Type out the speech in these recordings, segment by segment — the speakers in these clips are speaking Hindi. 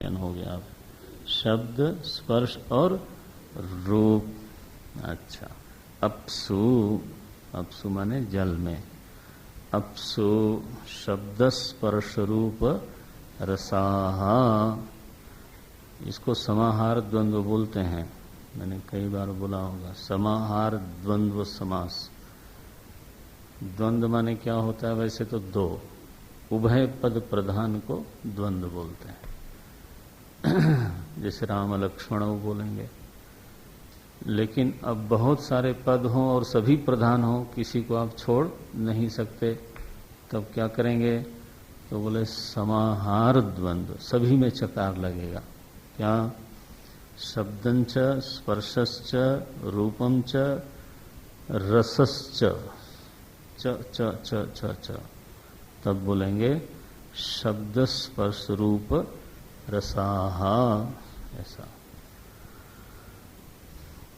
हो गया अब शब्द स्पर्श और रूप। अच्छा, अप्सु, अप्सु माने जल में, अप्सु शब्द स्पर्श रूप रसाहा, इसको समाहार द्वंद्व बोलते हैं। मैंने कई बार बोला होगा, समाहार द्वंद्व समास। द्वंद्व माने क्या होता है? वैसे तो दो, उभय पद प्रधान को द्वंद्व बोलते हैं। जैसे राम लक्ष्मण बोलेंगे, लेकिन अब बहुत सारे पद हों और सभी प्रधान हों, किसी को आप छोड़ नहीं सकते, तब क्या करेंगे? तो बोले समाहार द्वंद्व, सभी में चकार लगेगा। क्या? शब्दंच स्पर्शश्च रूपम च रसश्च च च च च च, तब बोलेंगे शब्द स्पर्श रूप रसाहा। ऐसा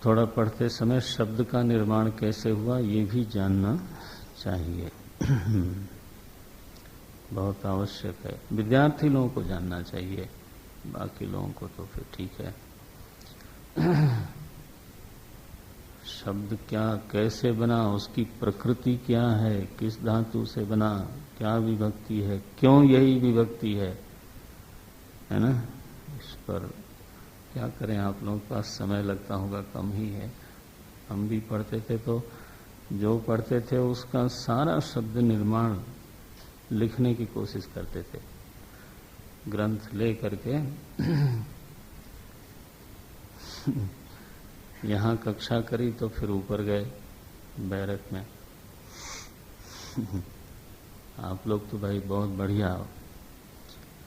थोड़ा पढ़ते समय शब्द का निर्माण कैसे हुआ ये भी जानना चाहिए। बहुत आवश्यक है, विद्यार्थी लोगों को जानना चाहिए, बाकी लोगों को तो फिर ठीक है। शब्द क्या, कैसे बना, उसकी प्रकृति क्या है, किस धातु से बना, क्या विभक्ति है, क्यों यही विभक्ति है ना? इस पर क्या करें, आप लोगों के पास समय लगता होगा, कम ही है। हम भी पढ़ते थे तो जो पढ़ते थे उसका सारा शब्द निर्माण लिखने की कोशिश करते थे, ग्रंथ ले करके। यहाँ कक्षा करी तो फिर ऊपर गए बैरक में। आप लोग तो भाई बहुत बढ़िया हो,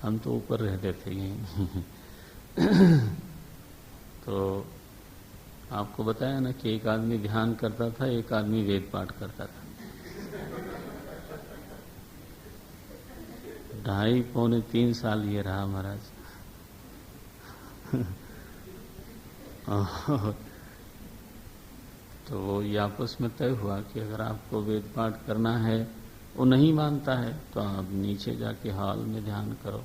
हम तो ऊपर रहते थे यहीं। तो आपको बताया ना कि एक आदमी ध्यान करता था, एक आदमी वेद पाठ करता था। 2.5 पौने 3 साल ये रहा महाराज। तो वो ये आपस में तय हुआ कि अगर आपको वेद पाठ करना है, वो नहीं मानता है तो आप नीचे जाके हॉल में ध्यान करो,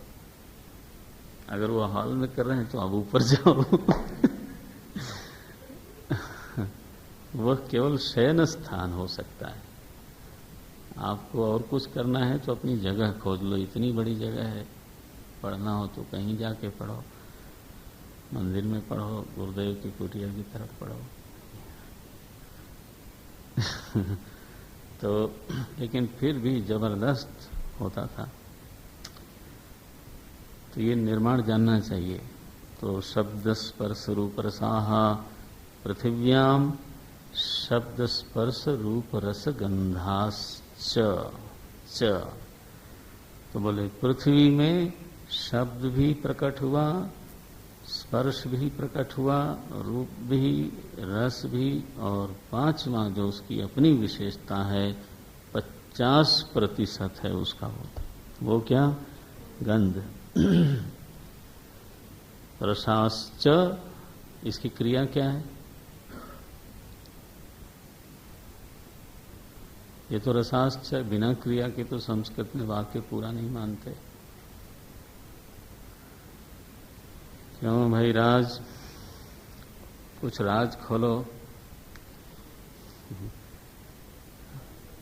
अगर वो हॉल में कर रहे हैं तो आप ऊपर जाओ। वह केवल शयन स्थान हो सकता है। आपको और कुछ करना है तो अपनी जगह खोज लो, इतनी बड़ी जगह है। पढ़ना हो तो कहीं जाके पढ़ो, मंदिर में पढ़ो, गुरुदेव की कुटिया की तरफ पढ़ो। तो लेकिन फिर भी जबरदस्त होता था। तो ये निर्माण जानना चाहिए। तो शब्द स्पर्श रूप रसाहा पृथिव्याम शब्द स्पर्श रूप रस गंधाश्च च, तो बोले पृथ्वी में शब्द भी प्रकट हुआ, स्पर्श भी प्रकट हुआ, रूप भी, रस भी, और 5वां जो उसकी अपनी विशेषता है 50% है उसका, वो क्या? गंध। रसाश्च, इसकी क्रिया क्या है? ये तो रसाश्च, बिना क्रिया के तो संस्कृत में वाक्य पूरा नहीं मानते। क्यों भाई राज, कुछ राज खोलो।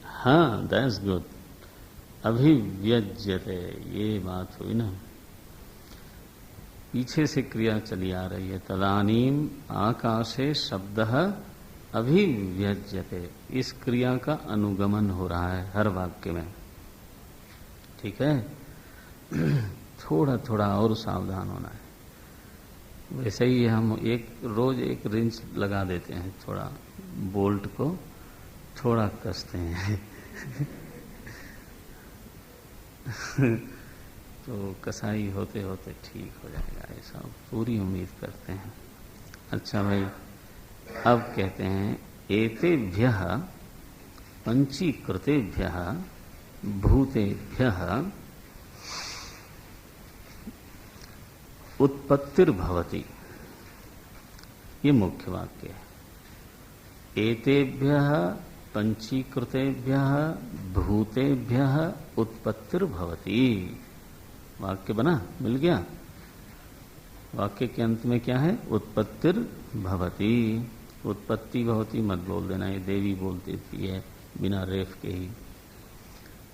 हाँ, दैट्स गुड। अभिव्यज्यते, ये बात हुई ना, पीछे से क्रिया चली आ रही है। तदानीम आकाशे शब्दः अभिव्यज्यते, इस क्रिया का अनुगमन हो रहा है हर वाक्य में। ठीक है? थोड़ा थोड़ा और सावधान होना है। वैसे ही हम रोज एक रिंच लगा देते हैं, थोड़ा बोल्ट को थोड़ा कसते हैं। तो कसाई होते होते ठीक हो जाएगा, ऐसा पूरी उम्मीद करते हैं। अच्छा भाई, अब कहते हैं एतेभ्यः पंचीकृतेभ्यः भूतेभ्यः उत्पत्तिर्भवति, ये मुख्य वाक्य है। एतेभ्यः पंचीकृतेभ्यः भूतेभ्यः उत्पत्तिर्भवति, वाक्य बना, मिल गया। वाक्य के अंत में क्या है? उत्पत्तिर भवती। उत्पत्ति भवती मत बोल देना, ये देवी बोल देती है बिना रेफ के ही।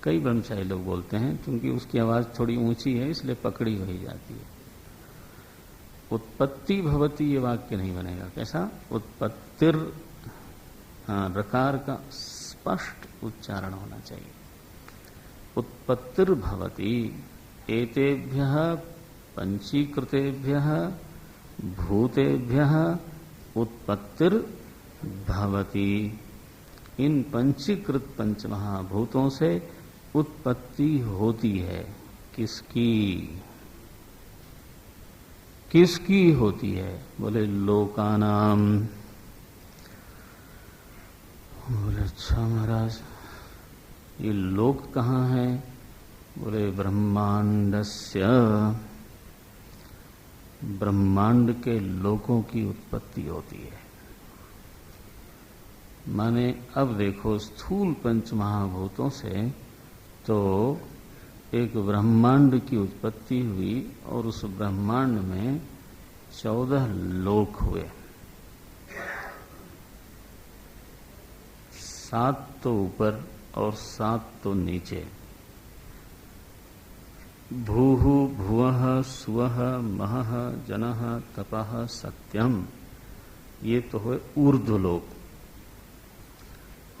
कई ब्रह्मचारी लोग बोलते हैं, क्योंकि उसकी आवाज थोड़ी ऊंची है इसलिए पकड़ी वही जाती है। उत्पत्ति भवती ये वाक्य नहीं बनेगा। कैसा? उत्पत्तिर, हाँ, रकार का स्पष्ट उच्चारण होना चाहिए। उत्पत्तिर भवती एतेभ्यः पंचीकृतेभ्यः भूतेभ्यः उत्पत्तिर भवती। इन पंचीकृत पंचमहाभूतों से उत्पत्ति होती है। किसकी? किसकी होती है? बोले लोकानाम। बोले अच्छा महाराज, ये लोक कहाँ है? बोले ब्रह्मांडस्य। ब्रह्मांड के लोकों की उत्पत्ति होती है। माने अब देखो, स्थूल पंच महाभूतों से तो एक ब्रह्मांड की उत्पत्ति हुई और उस ब्रह्मांड में 14 लोक हुए। 7 तो ऊपर और 7 तो नीचे। भूः भुवः सुवः महः जनः तपः सत्यम, ये तो है ऊर्ध्वलोक।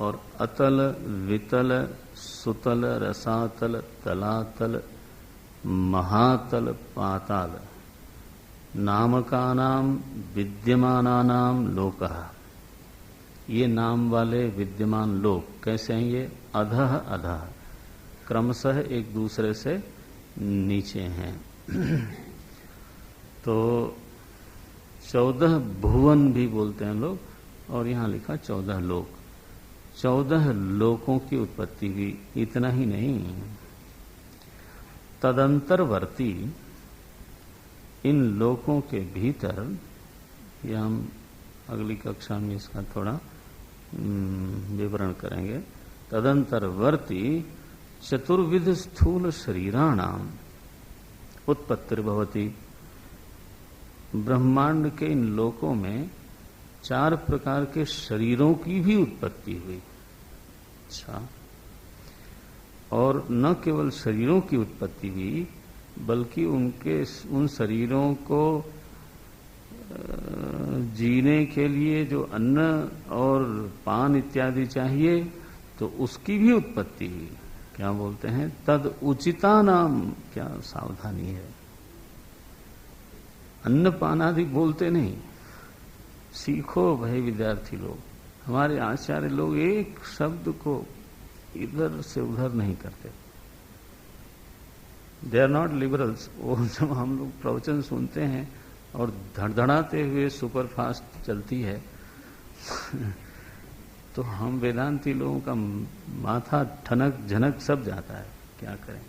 और अतल वितल सुतल रसातल तलातल महातल पाताल नामकानाम विद्यमानानाम लोकः। ये नाम वाले विद्यमान लोक कैसे हैं? ये अधः अधः क्रमशः एक दूसरे से नीचे हैं। तो 14 भुवन भी बोलते हैं लोग, और यहां लिखा 14 लोक। 14 लोकों की उत्पत्ति हुई। इतना ही नहीं, तदंतरवर्ती इन लोकों के भीतर, यह हम अगली कक्षा में इसका थोड़ा विवरण करेंगे। तदंतरवर्ती चतुर्विध स्थूल शरीराणाम उत्पत्तिर्भवति। ब्रह्मांड के इन लोकों में 4 प्रकार के शरीरों की भी उत्पत्ति हुई। अच्छा, और न केवल शरीरों की उत्पत्ति हुई, बल्कि उन शरीरों को जीने के लिए जो अन्न और पान इत्यादि चाहिए, तो उसकी भी उत्पत्ति हुई। क्या बोलते हैं? तद उचिता नाम। क्या सावधानी है, अन्न पान आदि बोलते नहीं। सीखो भाई विद्यार्थी लोग, हमारे आचार्य लोग एक शब्द को इधर से उधर नहीं करते। They are not liberals. वो जब हम लोग प्रवचन सुनते हैं और धड़धड़ाते हुए सुपर फास्ट चलती है तो हम वेदांती लोगों का माथा ठनक झनक सब जाता है। क्या करें?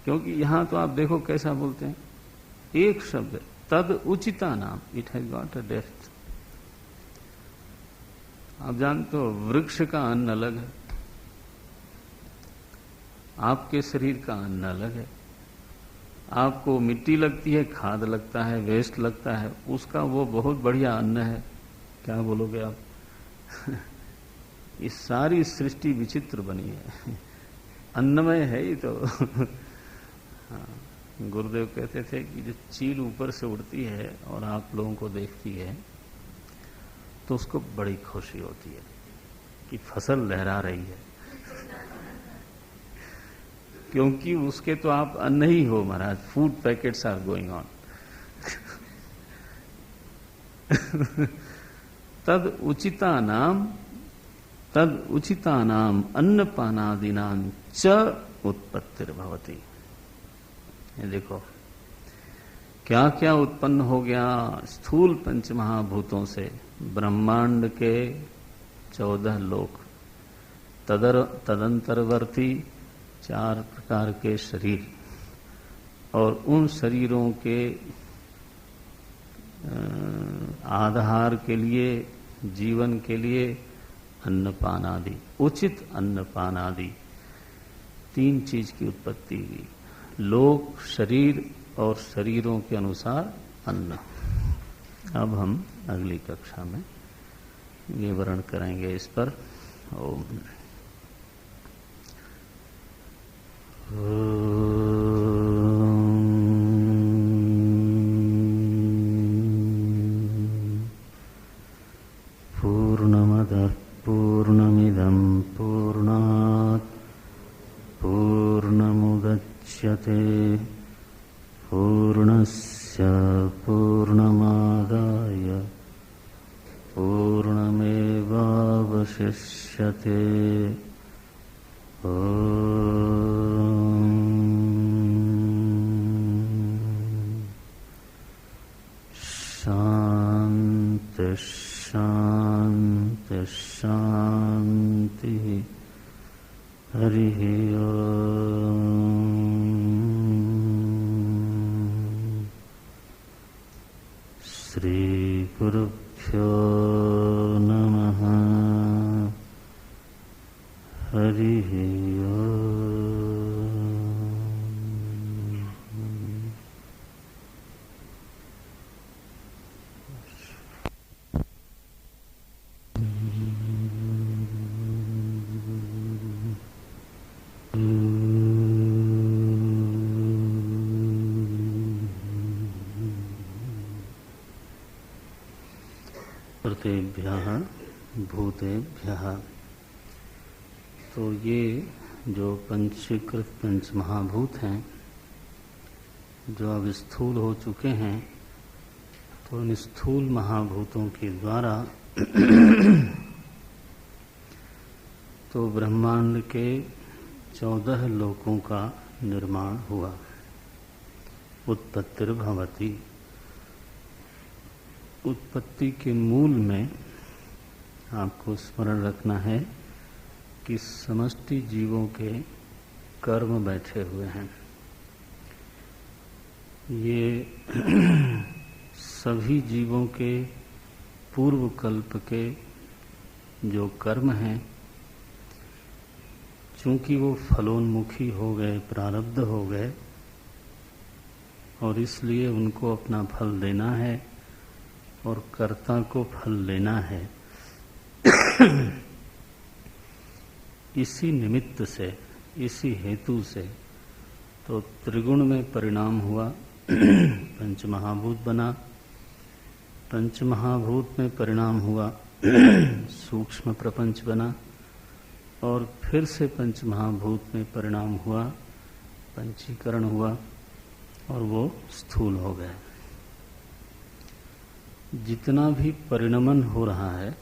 क्योंकि यहां तो आप देखो कैसा बोलते हैं, एक शब्द तद उचिता नाम, it has got a depth. आप जानते हो वृक्ष का अन्न अलग है, आपके शरीर का अन्न अलग है। आपको मिट्टी लगती है, खाद लगता है, वेस्ट लगता है, उसका वो बहुत बढ़िया अन्न है। क्या बोलोगे आप? इस सारी सृष्टि विचित्र बनी है, अन्नमय है ये तो। हाँ, गुरुदेव कहते थे कि जो चील ऊपर से उड़ती है और आप लोगों को देखती है तो उसको बड़ी खुशी होती है कि फसल लहरा रही है, क्योंकि उसके तो आप अन्न ही हो महाराज। Food packets are going on. तद उचिता नाम अन्नपानादीनां च उत्पत्तिर्भवति। ये देखो क्या क्या उत्पन्न हो गया स्थूल पंचमहाभूतों से। ब्रह्मांड के 14 लोक, तदंतरवर्ती 4 प्रकार के शरीर, और उन शरीरों के आधार के लिए, जीवन के लिए अन्नपान आदि, उचित अन्नपान आदि 3 चीज की उत्पत्ति हुई। लोक, शरीर और शरीरों के अनुसार अन्न। अब हम अगली कक्षा में विवरण करेंगे इस पर। ओम पूर्णमदः पूर्णमिदं पूर्णात् पूर्णमुदच्यते पूर्णस्य पूर्णमादाय पूर्णमेवावशिष्यते। शांति शांति शांति। हरि ओम। श्री गुरुभ्यो नमः। हरि ओम। प्रतेभ्यः भूतेभ्यः। तो ये जो पंचीकृत पंचमहाभूत हैं, जो अब स्थूल हो चुके हैं, तो इन स्थूल महाभूतों के द्वारा तो ब्रह्मांड के 14 लोकों का निर्माण हुआ। उत्पत्तिर्भवति। उत्पत्ति के मूल में आपको स्मरण रखना है कि समष्टि जीवों के कर्म बैठे हुए हैं। ये सभी जीवों के पूर्व कल्प के जो कर्म हैं, चूंकि वो फलोन्मुखी हो गए, प्रारब्ध हो गए, और इसलिए उनको अपना फल देना है और कर्ता को फल लेना है। इसी निमित्त से, इसी हेतु से तो त्रिगुण में परिणाम हुआ, पंचमहाभूत बना। पंचमहाभूत में परिणाम हुआ, सूक्ष्म प्रपंच बना, और फिर से पंचमहाभूत में परिणाम हुआ, पंचीकरण हुआ, और वो स्थूल हो गए। जितना भी परिणमन हो रहा है,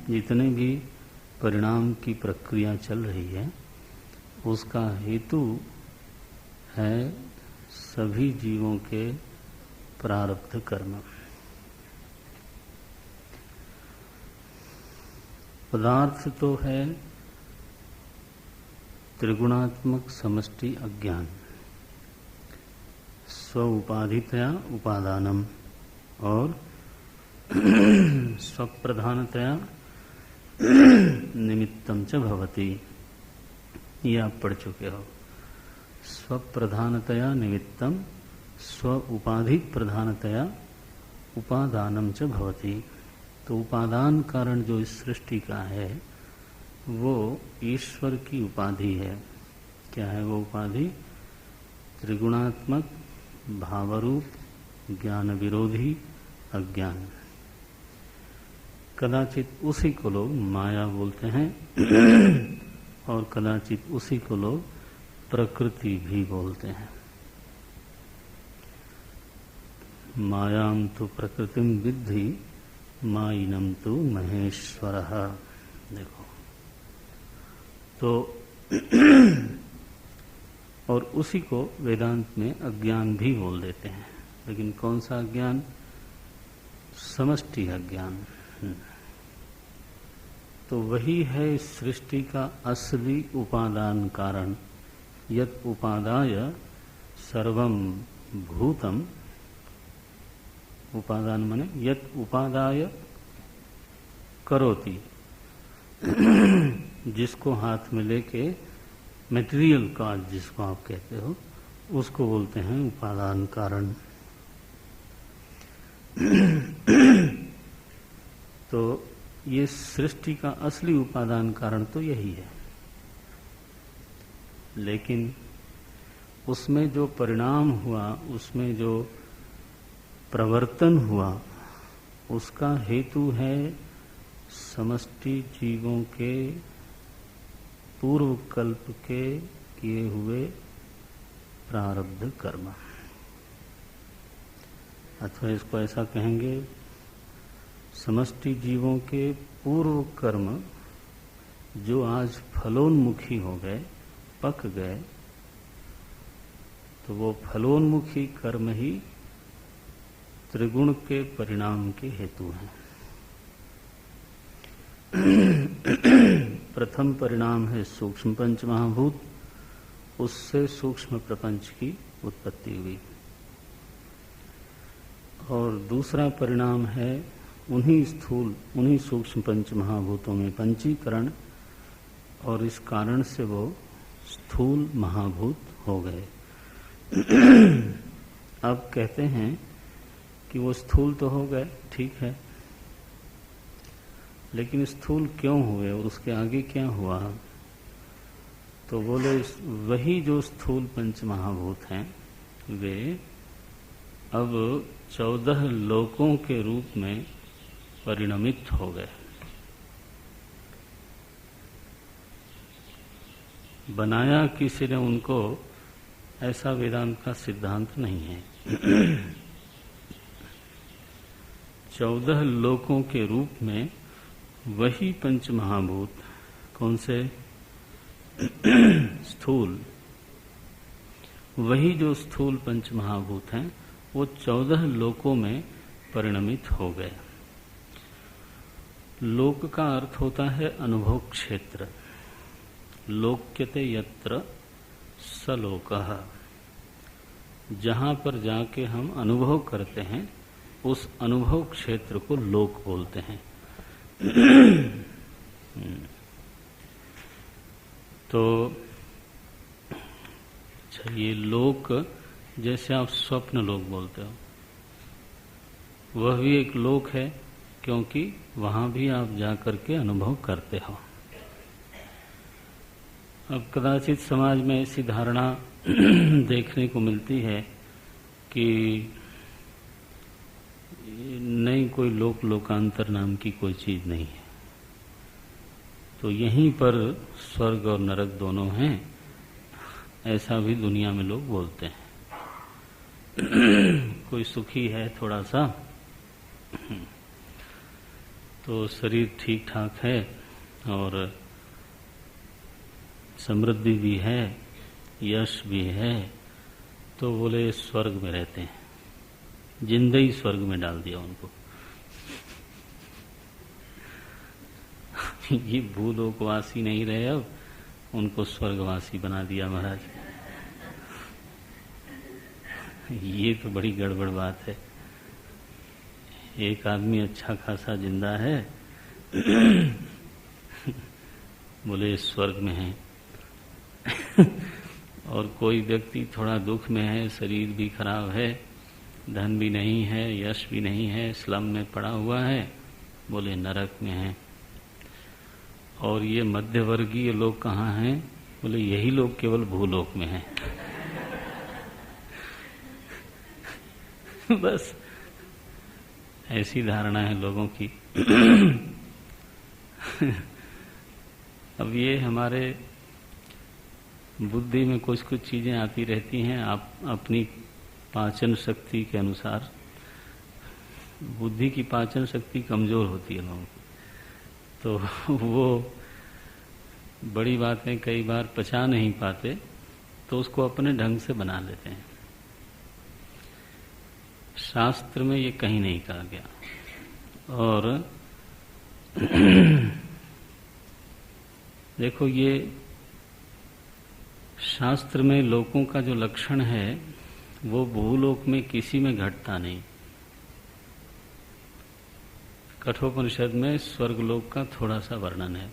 जितने भी परिणाम की प्रक्रिया चल रही है, उसका हेतु है सभी जीवों के प्रारब्ध कर्म। पदार्थ तो है त्रिगुणात्मक समष्टि अज्ञान, स्व उपाधितया उपादानम और स्वप्रधानतया निमित्तम च भवति। ये आप पढ़ चुके हो। स्वप्रधानतया निमित्तम, स्व उपाधि प्रधानतया उपादानम च भवति। तो उपादान कारण जो इस सृष्टि का है, वो ईश्वर की उपाधि है। क्या है वो उपाधि? त्रिगुणात्मक भावरूप ज्ञान विरोधी अज्ञान। कदाचित उसी को लोग माया बोलते हैं और कदाचित उसी को लोग प्रकृति भी बोलते हैं। मायां तु प्रकृतिम विद्धि मायिनम तु महेश्वरः। देखो तो और उसी को वेदांत में अज्ञान भी बोल देते हैं। लेकिन कौन सा अज्ञान? समष्टि अज्ञान। तो वही है इस सृष्टि का असली उपादान कारण। यत् उपादाय सर्वं भूतम। उपादान माने यत् उपादाय करोति, जिसको हाथ में लेके मटेरियल का जिसको आप कहते हो, उसको बोलते हैं उपादान कारण। तो ये सृष्टि का असली उपादान कारण तो यही है, लेकिन उसमें जो परिणाम हुआ, उसमें जो प्रवर्तन हुआ, उसका हेतु है समष्टि जीवों के पूर्व कल्प के किए हुए प्रारब्ध कर्म। अथवा इसको ऐसा कहेंगे, समष्टि जीवों के पूर्व कर्म जो आज फलोन्मुखी हो गए, पक गए, तो वो फलोन्मुखी कर्म ही त्रिगुण के परिणाम के हेतु हैं। प्रथम परिणाम है सूक्ष्म पंच महाभूत, उससे सूक्ष्म प्रपंच की उत्पत्ति हुई। और दूसरा परिणाम है उन्हीं सूक्ष्म पंच महाभूतों में पंचीकरण, और इस कारण से वो स्थूल महाभूत हो गए। अब कहते हैं कि वो स्थूल तो हो गए, ठीक है, लेकिन स्थूल क्यों हुए और उसके आगे क्या हुआ? तो बोले वही जो स्थूल पंच महाभूत हैं वे अब 14 लोकों के रूप में परिणमित हो गए। बनाया किसी ने उनको, ऐसा वेदांत का सिद्धांत नहीं है। 14 लोकों के रूप में वही पंच महाभूत, कौन से? स्थूल, वही जो स्थूल पंच महाभूत हैं वो 14 लोकों में परिणमित हो गए। लोक का अर्थ होता है अनुभव क्षेत्र। लोक्यते यत्र सलोकः, जहां पर जाके हम अनुभव करते हैं उस अनुभव क्षेत्र को लोक बोलते हैं। तो अच्छा, ये लोक जैसे आप स्वप्न लोक बोलते हो, वह भी एक लोक है, क्योंकि वहां भी आप जाकर के अनुभव करते हो। अब कदाचित समाज में ऐसी धारणा देखने को मिलती है कि नहीं, कोई लोकांतर नाम की कोई चीज नहीं है, तो यहीं पर स्वर्ग और नरक दोनों हैं, ऐसा भी दुनिया में लोग बोलते हैं। कोई सुखी है थोड़ा सा, तो शरीर ठीक ठाक है और समृद्धि भी है, यश भी है, तो बोले स्वर्ग में रहते हैं। जिंदे ही स्वर्ग में डाल दिया उनको। ये भूलोकवासी नहीं रहे, अब उनको स्वर्गवासी बना दिया महाराज। ये तो बड़ी गड़बड़ बात है। एक आदमी अच्छा खासा जिंदा है, बोले स्वर्ग में है, और कोई व्यक्ति थोड़ा दुख में है, शरीर भी खराब है, धन भी नहीं है, यश भी नहीं है, स्लम में पड़ा हुआ है, बोले नरक में है। और ये मध्यवर्गीय लोग कहाँ हैं? बोले यही लोग केवल भूलोक में हैं। बस ऐसी धारणा है लोगों की। अब ये हमारे बुद्धि में कुछ कुछ चीजें आती रहती हैं, आप अपनी पाचन शक्ति के अनुसार। बुद्धि की पाचन शक्ति कमजोर होती है लोगों की, तो वो बड़ी बातें कई बार पचा नहीं पाते, तो उसको अपने ढंग से बना लेते हैं। शास्त्र में ये कहीं नहीं कहा गया। और देखो, ये शास्त्र में लोकों का जो लक्षण है वो भूलोक में किसी में घटता नहीं। कठोपनिषद में स्वर्गलोक का थोड़ा सा वर्णन है।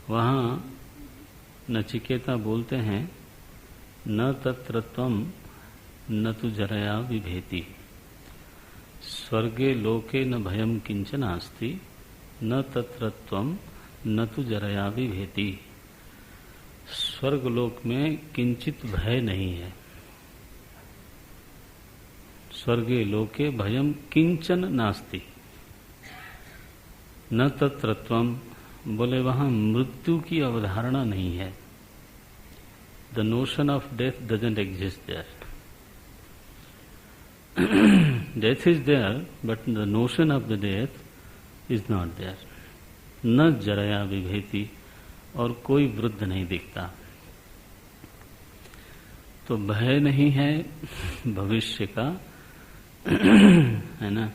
वहां नचिकेता बोलते हैं न तत्र त्वं न तु जरया विभेति। स्वर्गे लोके न भयम किंचनास्ति न तत्र त्वं न तु जरया विभेति। स्वर्गलोक में किंचित भय नहीं है। स्वर्गे लोके भयम किंचन नास्ति न तत्र त्वं, बोले वहां मृत्यु की अवधारणा नहीं है। The notion of death doesn't exist there. Death is there but the notion of the death is not there. न जरया विभेति, और कोई वृद्ध नहीं दिखता। तो भय नहीं है भविष्य का, है ना,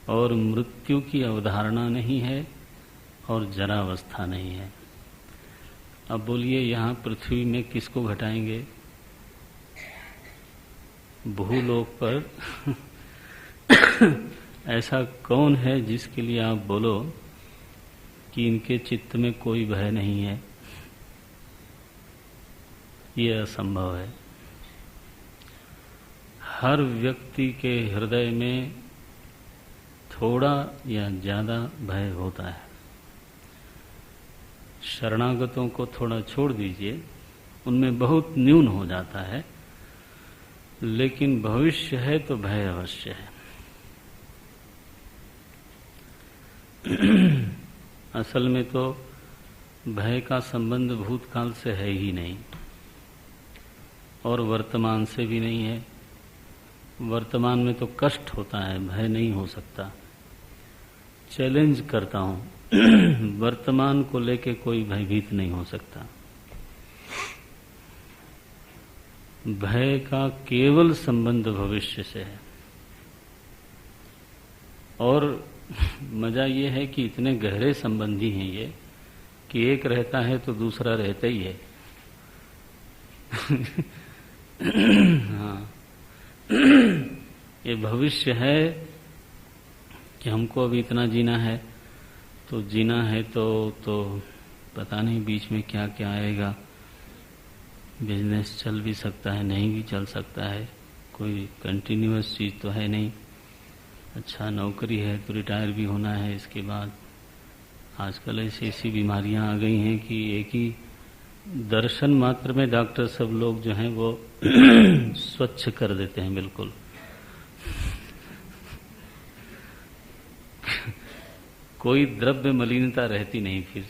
और मृत्यु की अवधारणा नहीं है, और जरावस्था नहीं है। अब बोलिए यहाँ पृथ्वी में किसको घटाएंगे? भूलोक पर ऐसा कौन है जिसके लिए आप बोलो कि इनके चित्त में कोई भय नहीं है? ये असंभव है। हर व्यक्ति के हृदय में थोड़ा या ज्यादा भय होता है। शरणागतों को थोड़ा छोड़ दीजिए, उनमें बहुत न्यून हो जाता है, लेकिन भविष्य है तो भय अवश्य है। असल में तो भय का संबंध भूतकाल से है ही नहीं, और वर्तमान से भी नहीं है। वर्तमान में तो कष्ट होता है, भय नहीं हो सकता। चैलेंज करता हूं, वर्तमान को लेके कोई भयभीत नहीं हो सकता। भय का केवल संबंध भविष्य से है। और मजा ये है कि इतने गहरे संबंधी हैं ये, कि एक रहता है तो दूसरा रहता ही है। हाँ, ये भविष्य है कि हमको अभी इतना जीना है, तो जीना है तो पता नहीं बीच में क्या क्या आएगा। बिजनेस चल भी सकता है, नहीं भी चल सकता है, कोई कंटिन्यूअस चीज तो है नहीं। अच्छा नौकरी है तो रिटायर भी होना है इसके बाद। आजकल ऐसी बीमारियां आ गई हैं कि एक ही दर्शन मात्र में डॉक्टर सब लोग जो हैं वो स्वच्छ कर देते हैं बिल्कुल। कोई द्रव्य मलिनता रहती नहीं फिर।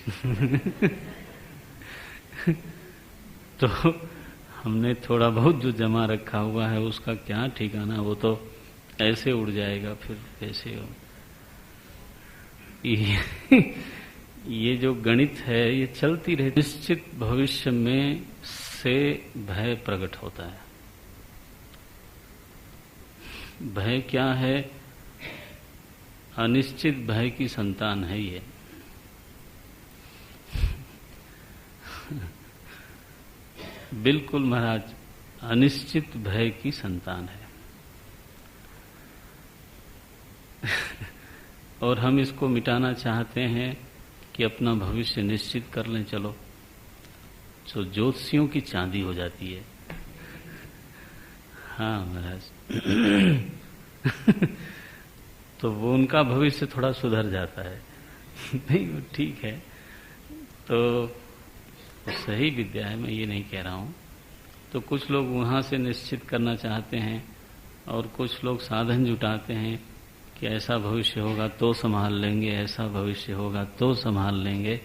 तो हमने थोड़ा बहुत जो जमा रखा हुआ है उसका क्या ठिकाना, वो तो ऐसे उड़ जाएगा फिर कैसे हो। ये जो गणित है ये चलती रहती। निश्चित भविष्य में से भय प्रकट होता है। भय क्या है? अनिश्चित भय की संतान है ये। बिल्कुल महाराज, अनिश्चित भय की संतान है। और हम इसको मिटाना चाहते हैं कि अपना भविष्य निश्चित कर लें। चलो, तो ज्योतिषियों की चांदी हो जाती है। हाँ महाराज। तो वो उनका भविष्य थोड़ा सुधर जाता है। नहीं वो ठीक है, तो सही विद्या है, मैं ये नहीं कह रहा हूँ। तो कुछ लोग वहाँ से निश्चित करना चाहते हैं और कुछ लोग साधन जुटाते हैं कि ऐसा भविष्य होगा तो संभाल लेंगे, ऐसा भविष्य होगा तो संभाल लेंगे।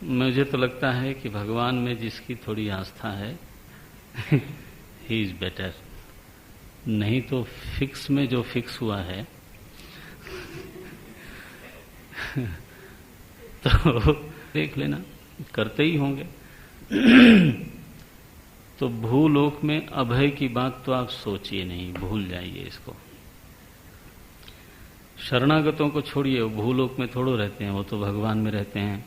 मुझे तो लगता है कि भगवान में जिसकी थोड़ी आस्था है ही इज बेटर। नहीं तो फिक्स में जो फिक्स हुआ है तो देख लेना, करते ही होंगे। तो भूलोक में अभय की बात तो आप सोचिए नहीं, भूल जाइए इसको। शरणागतों को छोड़िए, वो भूलोक में थोड़ो रहते हैं, वो तो भगवान में रहते हैं।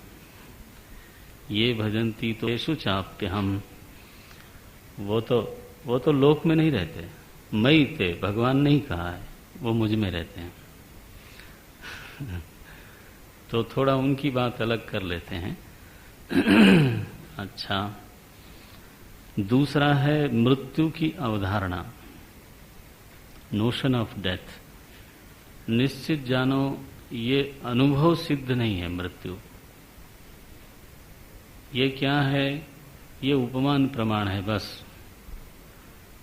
ये भजंती तो येषु चाप्य हम, वो तो लोक में नहीं रहते। मई ते भगवान नहीं कहा है, वो मुझ में रहते हैं। तो थोड़ा उनकी बात अलग कर लेते हैं। अच्छा, दूसरा है मृत्यु की अवधारणा, नोशन ऑफ डेथ। निश्चित जानो ये अनुभव सिद्ध नहीं है मृत्यु। ये क्या है? ये उपमान प्रमाण है बस,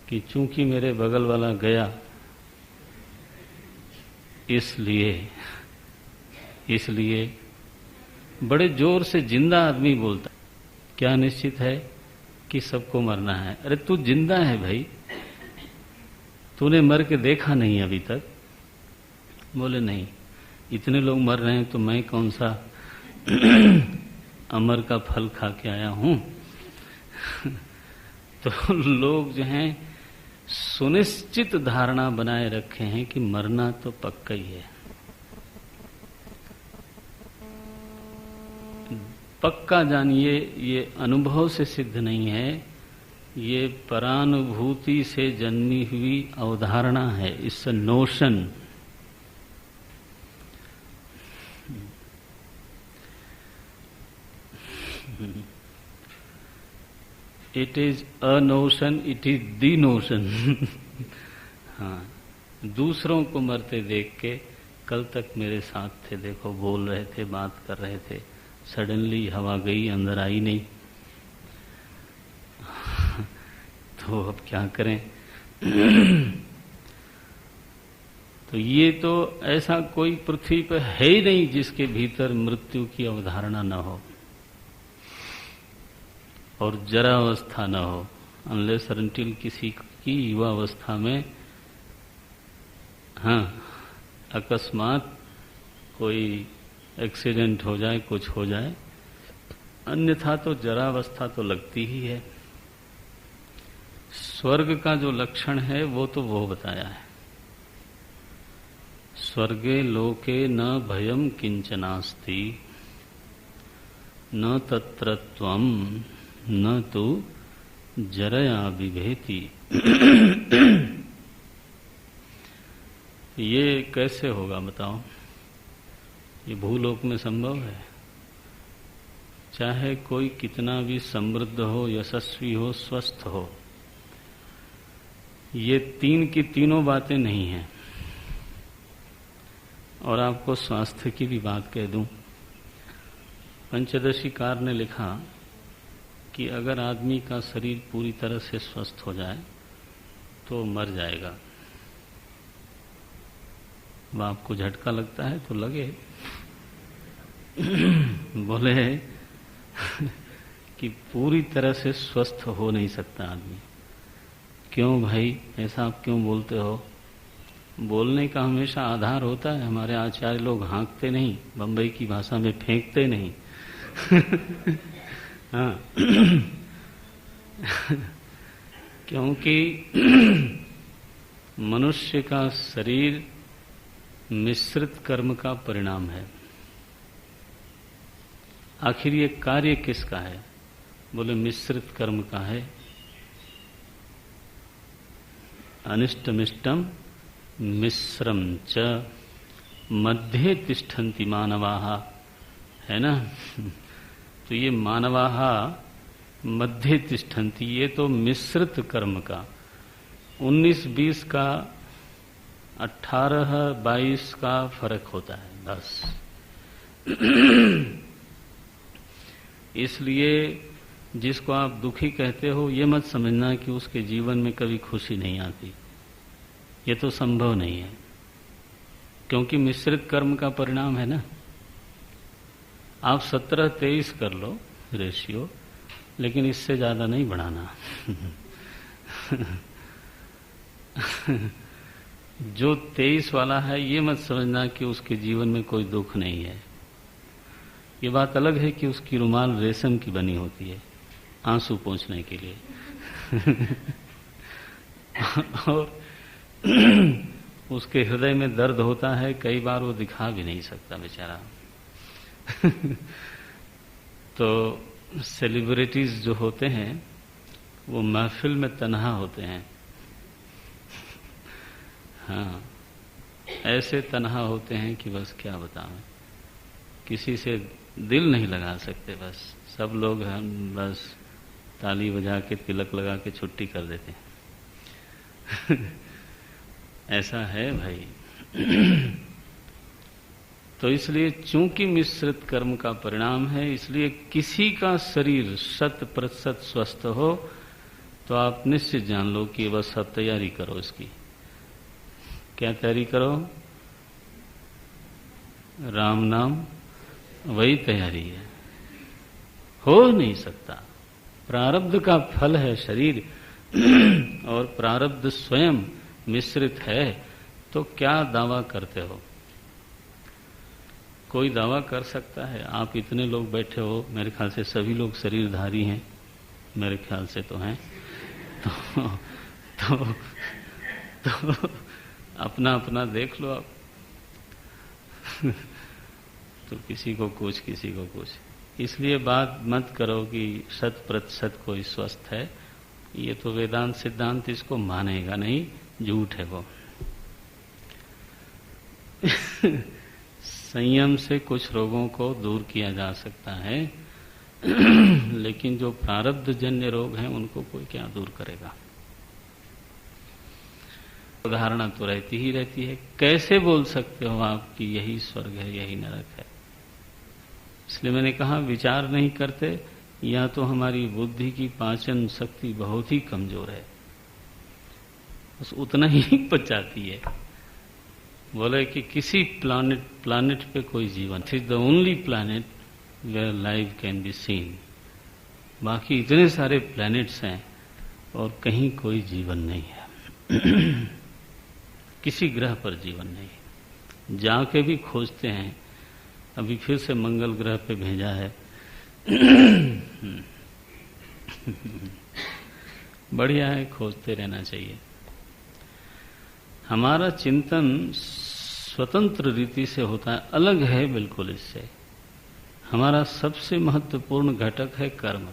कि चूंकि मेरे बगल वाला गया इसलिए बड़े जोर से जिंदा आदमी बोलता, क्या निश्चित है कि सबको मरना है? अरे तू जिंदा है भाई, तूने मर के देखा नहीं अभी तक? बोले नहीं, इतने लोग मर रहे हैं तो मैं कौन सा अमर का फल खा के आया हूं। तो लोग जो हैं सुनिश्चित धारणा बनाए रखे हैं कि मरना तो पक्का ही है। पक्का जानिए, ये अनुभव से सिद्ध नहीं है, ये परानुभूति से जन्मी हुई अवधारणा है, it's a notion. It is a notion, it is the notion. हाँ, दूसरों को मरते देख के, कल तक मेरे साथ थे, देखो बोल रहे थे, बात कर रहे थे, सडनली हवा गई, अंदर आई नहीं। तो अब क्या करें? तो ये तो ऐसा कोई पृथ्वी पर है ही नहीं जिसके भीतर मृत्यु की अवधारणा न हो और जरावस्था न हो, अनलेस अनटिल किसी की युवावस्था में हाँ अकस्मात कोई एक्सीडेंट हो जाए, कुछ हो जाए, अन्यथा तो जरावस्था तो लगती ही है। स्वर्ग का जो लक्षण है वो तो वो बताया है, स्वर्गे लोके न भयम किंचनास्ति न तत्र त्वं न तो जरया विभेति। ये कैसे होगा बताओ? ये भूलोक में संभव है? चाहे कोई कितना भी समृद्ध हो, यशस्वी हो, स्वस्थ हो, ये तीन की तीनों बातें नहीं हैं। और आपको स्वास्थ्य की भी बात कह दूं, पंचदशीकार ने लिखा कि अगर आदमी का शरीर पूरी तरह से स्वस्थ हो जाए तो मर जाएगा। वह आपको झटका लगता है तो लगे। बोले कि पूरी तरह से स्वस्थ हो नहीं सकता आदमी। क्यों भाई, ऐसा आप क्यों बोलते हो? बोलने का हमेशा आधार होता है। हमारे आचार्य लोग हाँकते नहीं, बंबई की भाषा में फेंकते नहीं। हाँ। क्योंकि मनुष्य का शरीर मिश्रित कर्म का परिणाम है। आखिर ये कार्य किसका है? बोले मिश्रित कर्म का है। अनिष्टमिष्टम मिश्रम च मध्ये तिष्ठन्ति मानवाः, है ना? तो ये मानवाः मध्ये तिष्ठन्ति, ये तो मिश्रित कर्म का 19-20 का 18-22 का फर्क होता है बस। इसलिए जिसको आप दुखी कहते हो ये मत समझना कि उसके जीवन में कभी खुशी नहीं आती। ये तो संभव नहीं है, क्योंकि मिश्रित कर्म का परिणाम है ना। आप 17-23 कर लो रेशियो, लेकिन इससे ज्यादा नहीं बढ़ाना। जो 23 वाला है ये मत समझना कि उसके जीवन में कोई दुख नहीं है। ये बात अलग है कि उसकी रुमाल रेशम की बनी होती है आंसू पोंछने के लिए। और उसके हृदय में दर्द होता है, कई बार वो दिखा भी नहीं सकता बेचारा। तो सेलिब्रिटीज जो होते हैं वो महफिल में तन्हा होते हैं। हाँ, ऐसे तन्हा होते हैं कि बस क्या बताएं, किसी से दिल नहीं लगा सकते। बस सब लोग हैं बस ताली बजा के तिलक लगा के छुट्टी कर देते हैं। ऐसा है भाई। तो इसलिए चूंकि मिश्रित कर्म का परिणाम है, इसलिए किसी का शरीर 100% स्वस्थ हो तो आप निश्चित जान लो कि बस अब तैयारी करो इसकी। क्या तैयारी करो? राम नाम, वही तैयारी है। हो नहीं सकता। प्रारब्ध का फल है शरीर और प्रारब्ध स्वयं मिश्रित है, तो क्या दावा करते हो? कोई दावा कर सकता है? आप इतने लोग बैठे हो, मेरे ख्याल से सभी लोग शरीरधारी हैं, मेरे ख्याल से तो हैं। तो अपना अपना देख लो आप। तो किसी को कुछ, किसी को कुछ। इसलिए बात मत करो कि 100% कोई स्वस्थ है। ये तो वेदांत सिद्धांत इसको मानेगा नहीं, झूठ है वो। संयम से कुछ रोगों को दूर किया जा सकता है, लेकिन जो प्रारब्ध जन्य रोग हैं उनको कोई क्या दूर करेगा। उदाहरण तो रहती ही रहती है। कैसे बोल सकते हो आप कि यही स्वर्ग है, यही नरक है? इसलिए मैंने कहा विचार नहीं करते, या तो हमारी बुद्धि की पाचन शक्ति बहुत ही कमजोर है, बस उतना ही पचाती है। बोले कि किसी प्लानिट पे कोई जीवन, it is the only planet where life can be seen. बाकी इतने सारे प्लैनेट्स हैं और कहीं कोई जीवन नहीं है। किसी ग्रह पर जीवन नहीं। जाके भी खोजते हैं, अभी फिर से मंगल ग्रह पे भेजा है। बढ़िया है, खोजते रहना चाहिए। हमारा चिंतन स्वतंत्र रीति से होता है, अलग है बिल्कुल इससे। हमारा सबसे महत्वपूर्ण घटक है कर्म,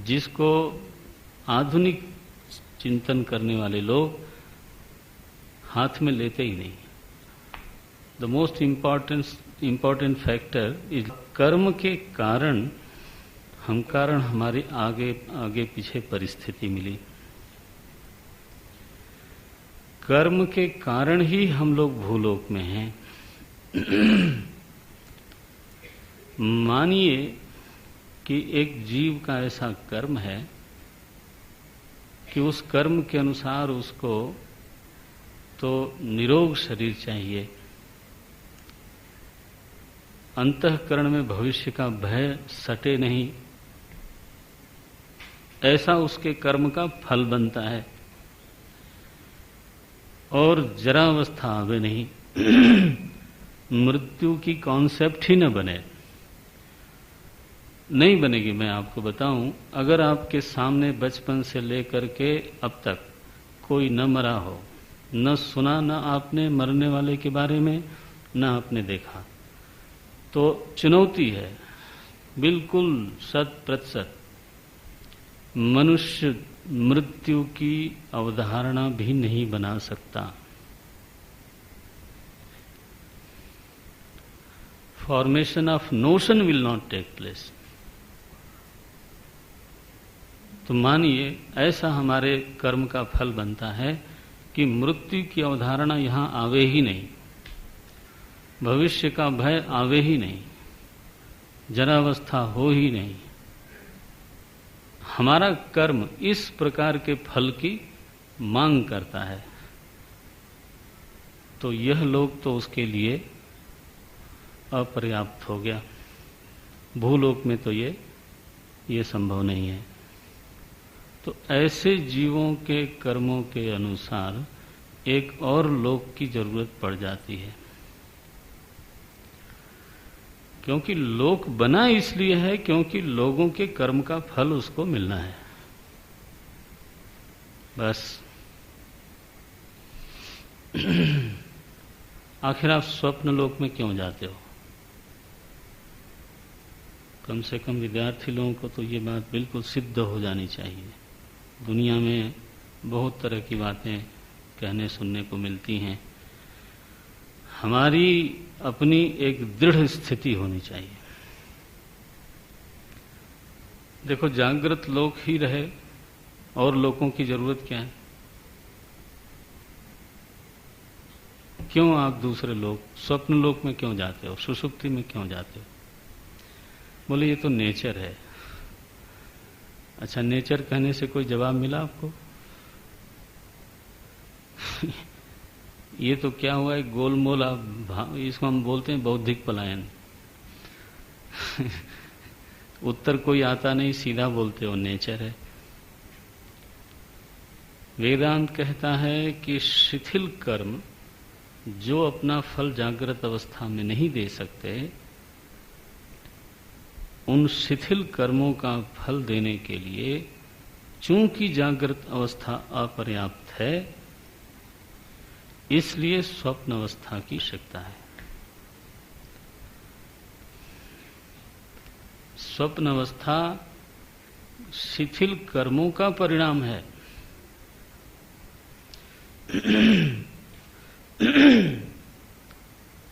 जिसको आधुनिक चिंतन करने वाले लोग हाथ में लेते ही नहीं। The most important factor is कर्म के कारण हमारे आगे पीछे परिस्थिति मिली। कर्म के कारण ही हम लोग भूलोक में हैं। मानिए कि एक जीव का ऐसा कर्म है कि उस कर्म के अनुसार उसको तो निरोग शरीर चाहिए, अंतःकरण में भविष्य का भय सटे नहीं, ऐसा उसके कर्म का फल बनता है। और जरावस्था आवे नहीं, मृत्यु की कॉन्सेप्ट ही न बने, नहीं बनेगी। मैं आपको बताऊं, अगर आपके सामने बचपन से लेकर के अब तक कोई न मरा हो, न सुना, न आपने मरने वाले के बारे में, न आपने देखा, तो चुनौती है बिल्कुल 100%। मनुष्य मृत्यु की अवधारणा भी नहीं बना सकता। Formation of notion will not take place. तो मानिए ऐसा हमारे कर्म का फल बनता है कि मृत्यु की अवधारणा यहां आवे ही नहीं, भविष्य का भय आवे ही नहीं, जरावस्था हो ही नहीं। हमारा कर्म इस प्रकार के फल की मांग करता है, तो यह लोक तो उसके लिए अपर्याप्त हो गया। भूलोक में तो ये संभव नहीं है। तो ऐसे जीवों के कर्मों के अनुसार एक और लोक की जरूरत पड़ जाती है, क्योंकि लोक बना इसलिए है क्योंकि लोगों के कर्म का फल उसको मिलना है, बस। आखिर आप स्वप्न लोक में क्यों जाते हो? कम से कम विद्यार्थी लोगों को तो ये बात बिल्कुल सिद्ध हो जानी चाहिए। दुनिया में बहुत तरह की बातें कहने सुनने को मिलती हैं। हमारी अपनी एक दृढ़ स्थिति होनी चाहिए। देखो, जागृत लोक ही रहे और लोगों की जरूरत क्या है? क्यों आप दूसरे लोक, स्वप्न लोक में क्यों जाते हो, सुषुप्ति में क्यों जाते हो? बोले ये तो नेचर है। अच्छा, नेचर कहने से कोई जवाब मिला आपको? ये तो क्या हुआ है, गोलमोल आप, इसको हम बोलते हैं बौद्धिक पलायन। उत्तर कोई आता नहीं, सीधा बोलते हो नेचर है। वेदांत कहता है कि शिथिल कर्म जो अपना फल जागृत अवस्था में नहीं दे सकते, उन शिथिल कर्मों का फल देने के लिए चूंकि जागृत अवस्था अपर्याप्त है, इसलिए स्वप्न अवस्था की आवश्यकता है। स्वप्न अवस्था शिथिल कर्मों का परिणाम है।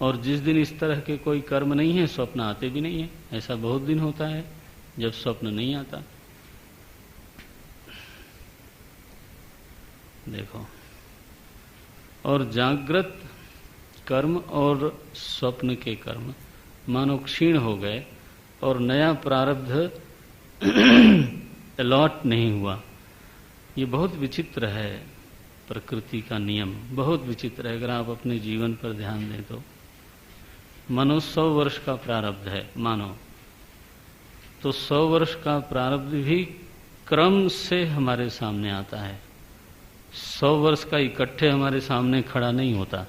और जिस दिन इस तरह के कोई कर्म नहीं है, स्वप्न आते भी नहीं है। ऐसा बहुत दिन होता है जब स्वप्न नहीं आता। देखो, और जागृत कर्म और स्वप्न के कर्म मानो क्षीण हो गए और नया प्रारब्ध अलॉट नहीं हुआ। ये बहुत विचित्र है, प्रकृति का नियम बहुत विचित्र है। अगर आप अपने जीवन पर ध्यान दें तो मानो 100 वर्ष का प्रारब्ध है, मानो तो 100 वर्ष का प्रारब्ध भी क्रम से हमारे सामने आता है। 100 वर्ष का इकट्ठे हमारे सामने खड़ा नहीं होता।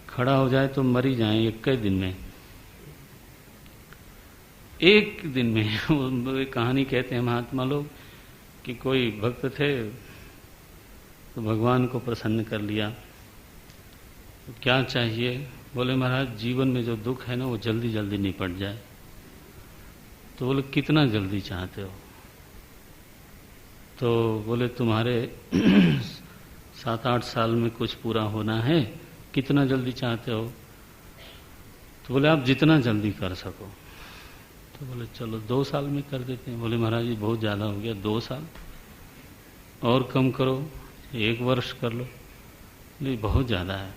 खड़ा हो जाए तो मर ही जाए एक दिन में। एक दिन में वो कहानी कहते हैं महात्मा लोग कि कोई भक्त थे तो भगवान को प्रसन्न कर लिया। तो क्या चाहिए? बोले महाराज, जीवन में जो दुख है ना वो जल्दी जल्दी निपट जाए। तो बोले कितना जल्दी चाहते हो? तो बोले तुम्हारे 7-8 साल में कुछ पूरा होना है, कितना जल्दी चाहते हो? तो बोले आप जितना जल्दी कर सको। तो बोले चलो 2 साल में कर देते हैं। बोले महाराज जी बहुत ज़्यादा हो गया, 2 साल और कम करो, 1 वर्ष कर लो। बोले बहुत ज़्यादा है,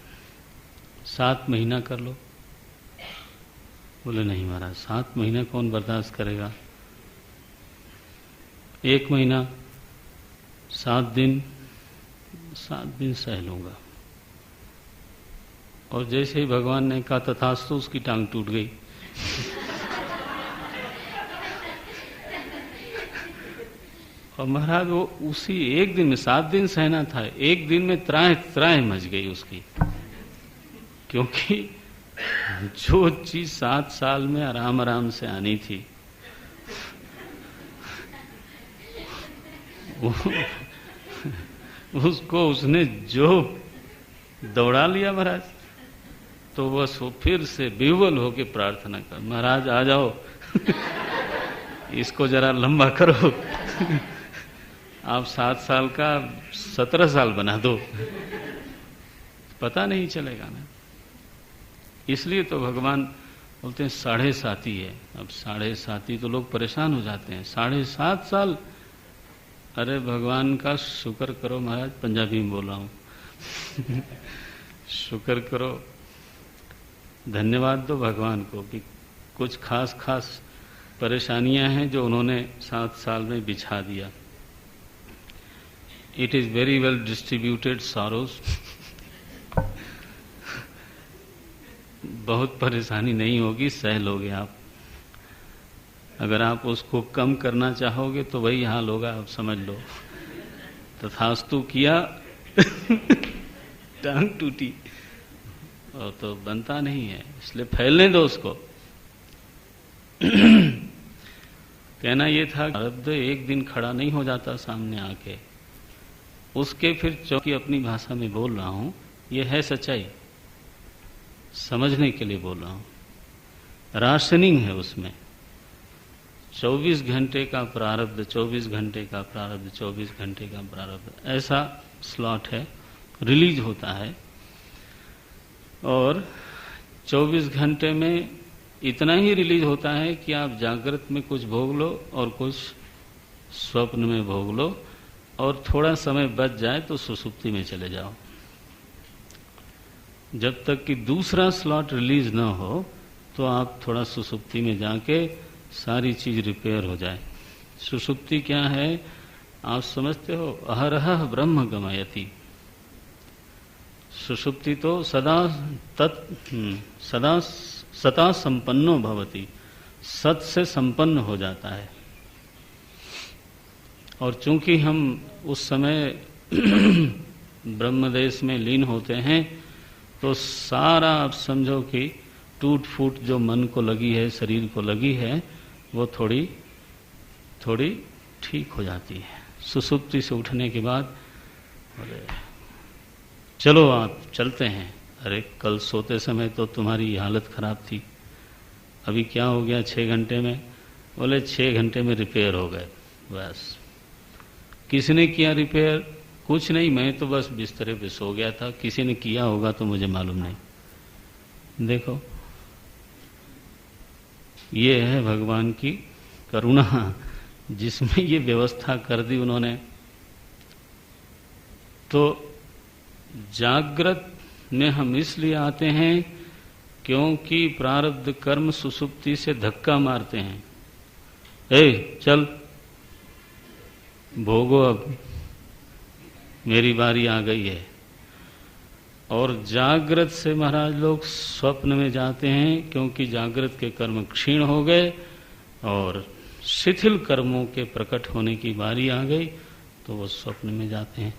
7 महीना कर लो। बोले नहीं महाराज, 7 महीना कौन बर्दाश्त करेगा? 1 महीना, 7 दिन, 7 दिन सह लूंगा। और जैसे ही भगवान ने कहा तथास्तु, उसकी टांग टूट गई। और महाराज वो उसी 1 दिन में, 7 दिन सहना था, 1 दिन में त्राह मच गई उसकी। क्योंकि जो चीज 7 साल में आराम आराम से आनी थी उसको उसने जो दौड़ा लिया महाराज। तो बस वो फिर से विह्वल होके प्रार्थना कर, महाराज आ जाओ इसको जरा लंबा करो। आप 7 साल का 17 साल बना दो, पता नहीं चलेगा ना। इसलिए तो भगवान बोलते हैं 7.5 है। अब 7.5 तो लोग परेशान हो जाते हैं। 7.5 साल, अरे भगवान का शुक्र करो महाराज, पंजाबी में बोल रहा हूं। शुक्र करो, धन्यवाद दो भगवान को कि कुछ खास खास परेशानियां हैं जो उन्होंने 7 साल में बिछा दिया। It is very well distributed sorrows. बहुत परेशानी नहीं होगी, सह लोगे आप। अगर आप उसको कम करना चाहोगे तो वही हाल होगा, आप समझ लो। तथास्तु किया, टांग टूटी, और तो बनता नहीं है, इसलिए फैलने दो उसको। कहना ये था, प्रारब्ध 1 दिन खड़ा नहीं हो जाता सामने आके। उसके फिर चौकी अपनी भाषा में बोल रहा हूं, ये है सच्चाई, समझने के लिए बोल रहा हूं। राशनिंग है उसमें, 24 घंटे का प्रारब्ध, 24 घंटे का प्रारब्ध, 24 घंटे का प्रारब्ध, ऐसा स्लॉट है, रिलीज होता है। और 24 घंटे में इतना ही रिलीज होता है कि आप जागृत में कुछ भोग लो और कुछ स्वप्न में भोग लो, और थोड़ा समय बच जाए तो सुसुप्ति में चले जाओ। जब तक कि दूसरा स्लॉट रिलीज ना हो तो आप थोड़ा सुसुप्ति में जाके सारी चीज रिपेयर हो जाए। सुसुप्ति क्या है आप समझते हो? अहरह ब्रह्म गमयति। सुसुप्ति तो सदा सता संपन्नो भवति, सत से संपन्न हो जाता है। और चूंकि हम उस समय ब्रह्मदेश में लीन होते हैं तो सारा आप समझो कि टूट फूट जो मन को लगी है, शरीर को लगी है, वो थोड़ी थोड़ी ठीक हो जाती है। सुसुप्ति से उठने के बाद बोले चलो आप चलते हैं। अरे कल सोते समय तो तुम्हारी हालत खराब थी, अभी क्या हो गया 6 घंटे में? बोले 6 घंटे में रिपेयर हो गए। बस किसने किया रिपेयर? कुछ नहीं, मैं तो बस बिस्तरे पे सो गया था, किसी ने किया होगा तो मुझे मालूम नहीं। देखो ये है भगवान की करुणा, जिसमें ये व्यवस्था कर दी उन्होंने। तो जागृत में हम इसलिए आते हैं क्योंकि प्रारब्ध कर्म सुसुप्ति से धक्का मारते हैं। ए चल भोगो, अब मेरी बारी आ गई है। और जागृत से महाराज लोग स्वप्न में जाते हैं क्योंकि जागृत के कर्म क्षीण हो गए और शिथिल कर्मों के प्रकट होने की बारी आ गई, तो वो स्वप्न में जाते हैं।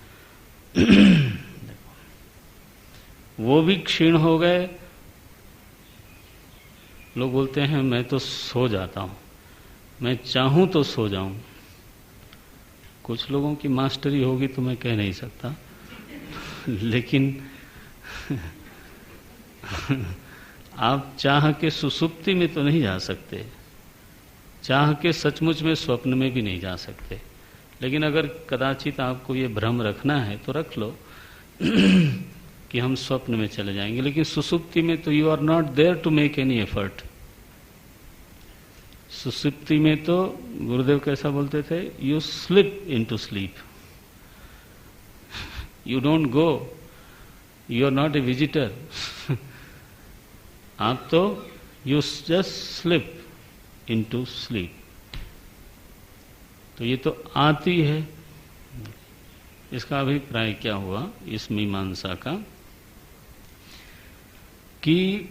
वो भी क्षीण हो गए। लोग बोलते हैं मैं तो सो जाता हूं, मैं चाहूं तो सो जाऊं। कुछ लोगों की मास्टरी होगी तो मैं कह नहीं सकता, लेकिन आप चाह के सुसुप्ति में तो नहीं जा सकते, चाह के सचमुच में स्वप्न में भी नहीं जा सकते। लेकिन अगर कदाचित आपको ये भ्रम रखना है तो रख लो कि हम स्वप्न में चले जाएंगे, लेकिन सुसुप्ति में तो you are not there to make any effort. सुसुप्ति में तो गुरुदेव कैसा बोलते थे, you slip into sleep, you don't go, you are not a visitor. आप तो you just slip into sleep. तो ये तो आती है। इसका अभिप्राय क्या हुआ इस मीमांसा का कि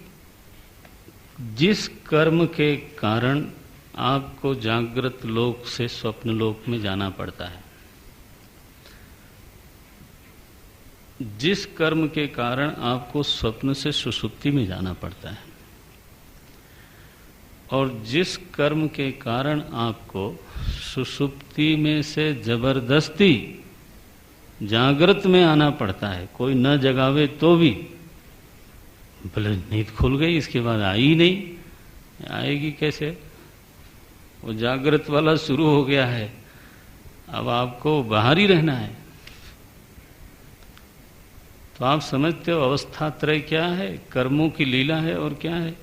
जिस कर्म के कारण आपको जागृत लोक से स्वप्न लोक में जाना पड़ता है, जिस कर्म के कारण आपको स्वप्न से सुषुप्ति में जाना पड़ता है, और जिस कर्म के कारण आपको सुषुप्ति में से जबरदस्ती जागृत में आना पड़ता है, कोई न जगावे तो भी, भले नींद खुल गई इसके बाद आई नहीं, आएगी कैसे? वो जागृत वाला शुरू हो गया है, अब आपको बाहर ही रहना है। तो आप समझते हो अवस्था त्रय क्या है, कर्मों की लीला है और क्या है।